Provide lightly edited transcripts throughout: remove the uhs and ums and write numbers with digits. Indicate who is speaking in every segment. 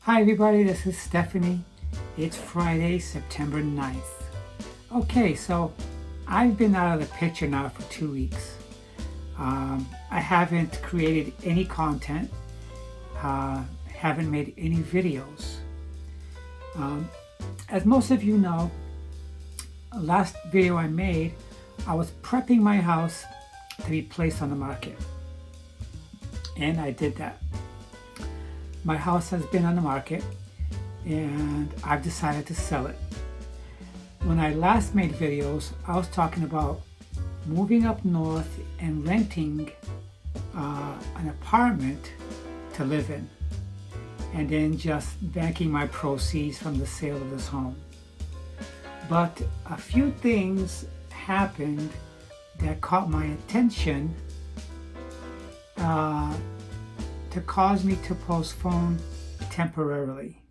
Speaker 1: Hi everybody, this is Stephanie. It's Friday, September 9th. Okay, so I've been out of the picture now for 2 weeks. I haven't created any content, haven't made any videos. As most of you know, last video I made, I was prepping my house to be placed on the market. And I did that. My house has been on the market and I've decided to sell it. When I last made videos, I was talking about moving up north and renting an apartment to live in, and then just banking my proceeds from the sale of this home. But a few things happened that caught my attention to cause me to postpone temporarily.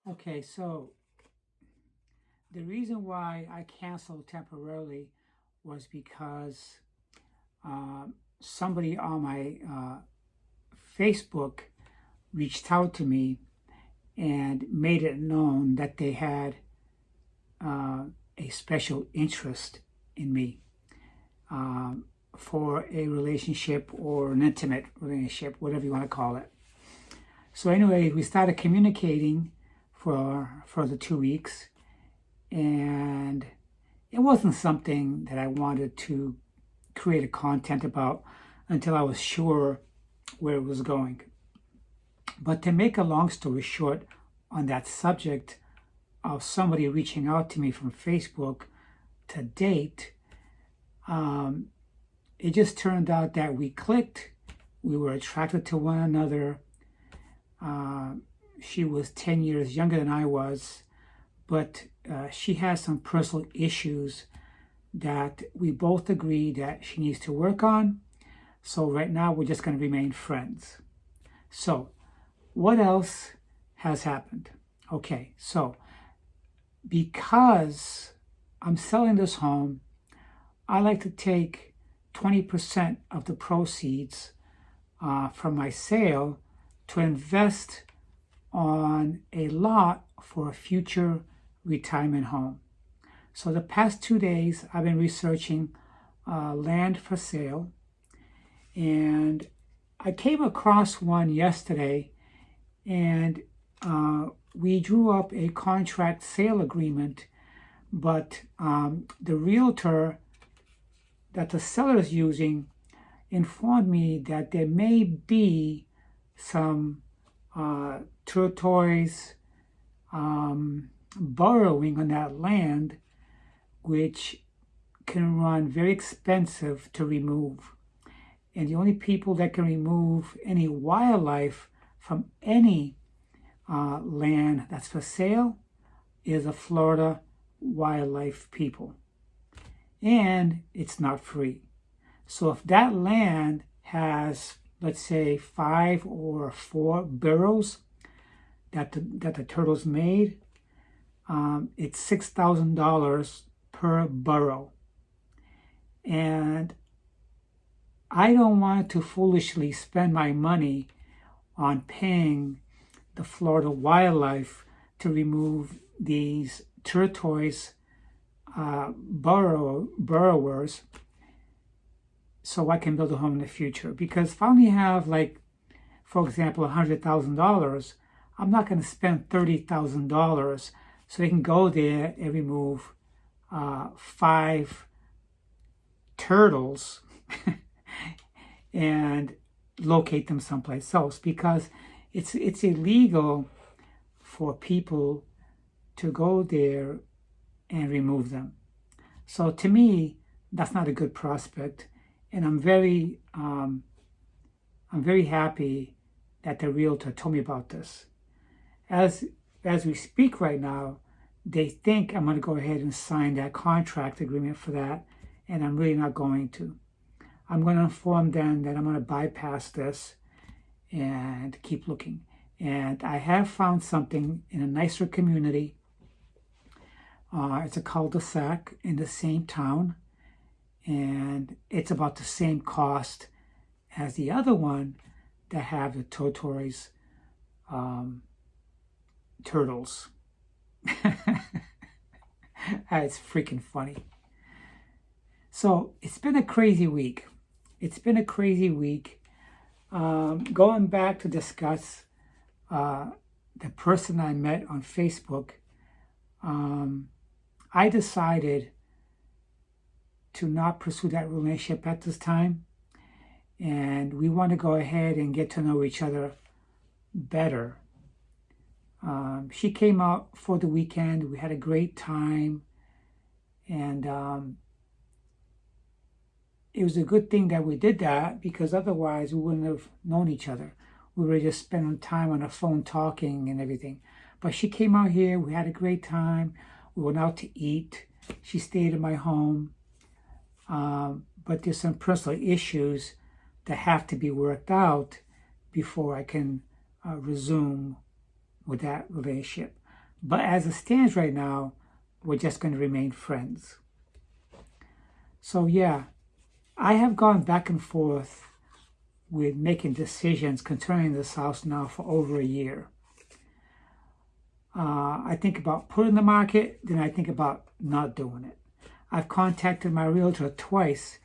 Speaker 1: Okay, so the reason why I canceled temporarily was because somebody on my Facebook reached out to me and made it known that they had a special interest in me for a relationship or an intimate relationship, whatever you want to call it. So anyway, we started communicating for the 2 weeks, and it wasn't something that I wanted to create a content about until I was sure where it was going. But to make a long story short on that subject of somebody reaching out to me from Facebook to date, it just turned out that we clicked, we were attracted to one another. She was 10 years younger than I was, but she has some personal issues that we both agree that she needs to work on. So right now we're just going to remain friends. So what else has happened? Okay, so because I'm selling this home, I like to take 20% of the proceeds from my sale to invest on a lot for a future retirement home. So the past 2 days I've been researching land for sale, and I came across one yesterday, and we drew up a contract sale agreement, but the realtor that the seller is using informed me that there may be some tortoise borrowing on that land, which can run very expensive to remove. And the only people that can remove any wildlife from any land that's for sale is the Florida wildlife people. And it's not free. So if that land has, let's say, 5 or 4 burrows that the turtles made, it's $6,000 per burrow. And I don't want to foolishly spend my money on paying the Florida wildlife to remove these tortoise burrowers so I can build a home in the future. Because if I only have, like, for example, $100,000, I'm not going to spend $30,000 so they can go there and remove 5 turtles and locate them someplace else, because it's illegal for people to go there and remove them. So to me, that's not a good prospect, and I'm very happy that the realtor told me about this. As we speak right now, they think I'm going to go ahead and sign that contract agreement for that, and I'm really not going to. I'm going to inform them that I'm going to bypass this and keep looking. And I have found something in a nicer community. It's a cul-de-sac in the same town, and it's about the same cost as the other one that have the tortoise turtles. It's freaking funny. So it's been a crazy week. Going back to discuss the person I met on Facebook, I decided to not pursue that relationship at this time, and we want to go ahead and get to know each other better. She came out for the weekend. We had a great time, and it was a good thing that we did that, because otherwise we wouldn't have known each other. We were just spending time on the phone talking and everything. But she came out here. We had a great time. We went out to eat. She stayed in my home. But there's some personal issues that have to be worked out before I can resume with that relationship. But as it stands right now, we're just going to remain friends. So yeah, I have gone back and forth with making decisions concerning this house now for over a year. I think about putting it in the market, then I think about not doing it. I've contacted my realtor twice,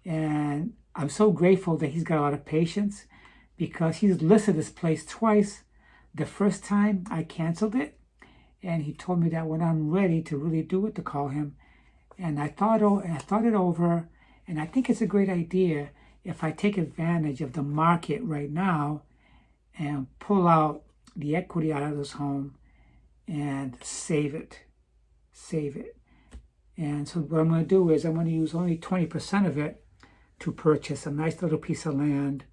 Speaker 1: and I'm so grateful that he's got a lot of patience, because he's listed this place twice. The first time I canceled it, and he told me that when I'm ready to really do it, to call him. And I thought it over, and I think it's a great idea if I take advantage of the market right now and pull out the equity out of this home and save it. And so what I'm going to do is I'm going to use only 20% of it to purchase a nice little piece of land.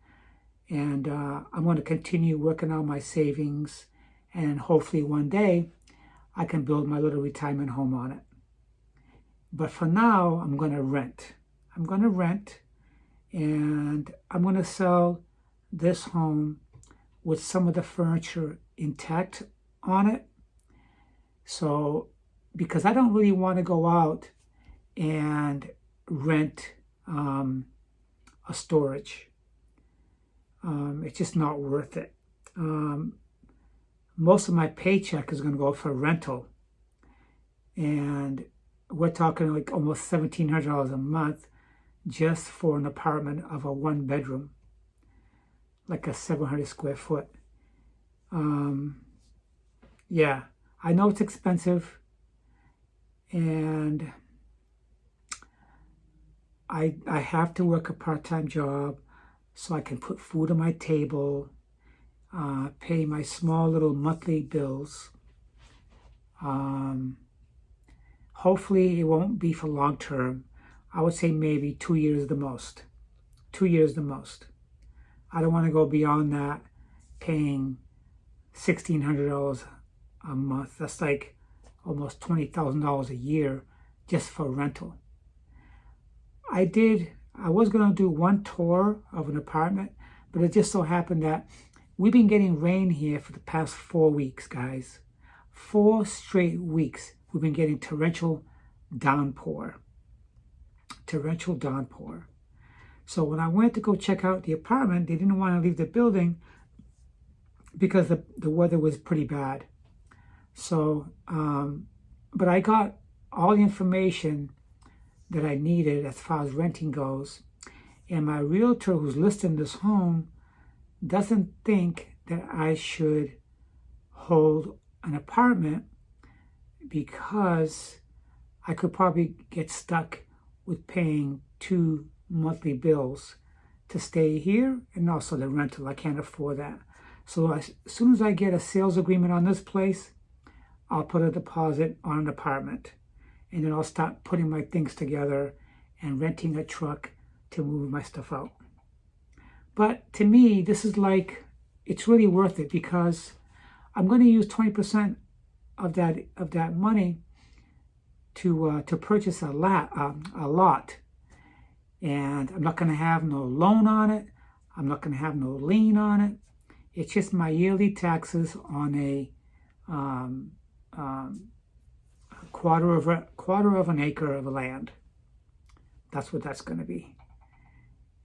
Speaker 1: And I'm going to continue working on my savings, and hopefully one day I can build my little retirement home on it. But for now, I'm going to rent. And I'm going to sell this home with some of the furniture intact on it. So, because I don't really want to go out and rent a storage. It's just not worth it. Most of my paycheck is going to go for rental. And we're talking like almost $1,700 a month just for an apartment of a 1-bedroom, like a 700 square foot. Yeah, I know it's expensive, and I have to work a part-time job so I can put food on my table, pay my small little monthly bills. Hopefully it won't be for long term. I would say maybe 2 years the most. 2 years the most. I don't want to go beyond that, paying $1,600 a month. That's like almost $20,000 a year just for rental. I was going to do one tour of an apartment, but it just so happened that we've been getting rain here for the past 4 weeks, guys. 4 straight weeks we've been getting torrential downpour. So when I went to go check out the apartment, they didn't want to leave the building because the weather was pretty bad. So, but I got all the information that I needed as far as renting goes. And my realtor who's listing this home doesn't think that I should hold an apartment because I could probably get stuck with paying 2 monthly bills to stay here and also the rental. I can't afford that. So as soon as I get a sales agreement on this place, I'll put a deposit on an apartment. And then I'll start putting my things together and renting a truck to move my stuff out. But to me, this is like, it's really worth it because I'm going to use 20% of that money to purchase a lot. And I'm not going to have no loan on it. I'm not going to have no lien on it. It's just my yearly taxes on a quarter of an acre of land. That's what that's going to be.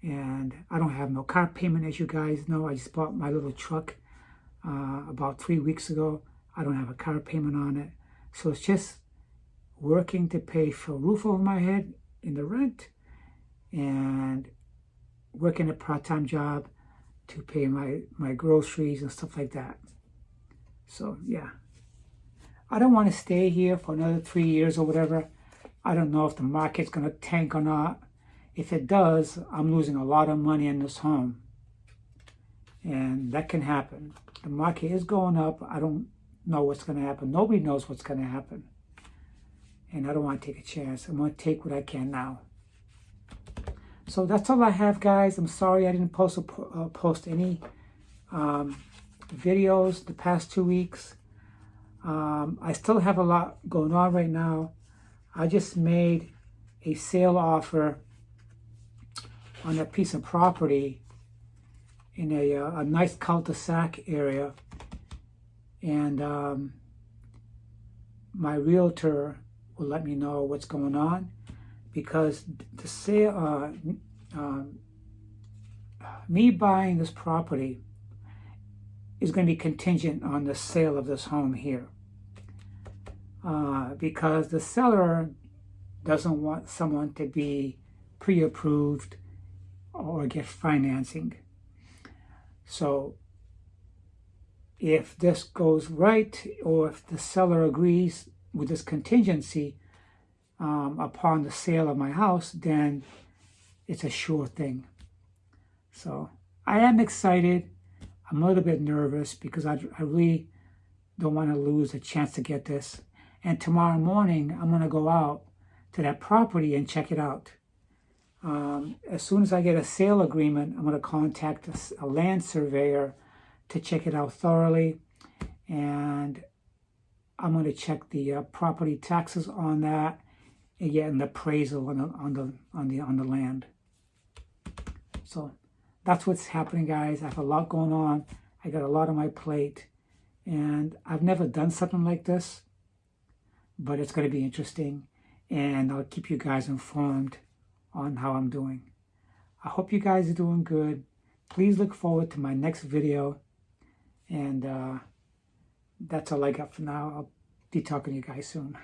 Speaker 1: And I don't have no car payment, as you guys know. I just bought my little truck about 3 weeks ago. I don't have a car payment on it. So it's just working to pay for a roof over my head in the rent and working a part-time job to pay my groceries and stuff like that. So, yeah. I don't want to stay here for another 3 years or whatever. I don't know if the market's going to tank or not. If it does, I'm losing a lot of money in this home. And that can happen. The market is going up. I don't know what's going to happen. Nobody knows what's going to happen. And I don't want to take a chance. I'm going to take what I can now. So that's all I have, guys. I'm sorry I didn't post any videos the past 2 weeks. I still have a lot going on right now. I just made a sale offer on a piece of property in a nice cul-de-sac area. And my realtor will let me know what's going on, because the sale, me buying this property is going to be contingent on the sale of this home here, because the seller doesn't want someone to be pre-approved or get financing. So if this goes right, or if the seller agrees with this contingency upon the sale of my house, then it's a sure thing. So I am excited. I'm a little bit nervous because I really don't want to lose a chance to get this. And tomorrow morning, I'm going to go out to that property and check it out. As soon as I get a sale agreement, I'm going to contact a land surveyor to check it out thoroughly. And I'm going to check the property taxes on that and get an appraisal on the land. So that's what's happening, guys. I have a lot going on. I got a lot on my plate, and I've never done something like this, but it's going to be interesting, and I'll keep you guys informed on how I'm doing. I hope you guys are doing good. Please look forward to my next video, and that's all I got for now. I'll be talking to you guys soon.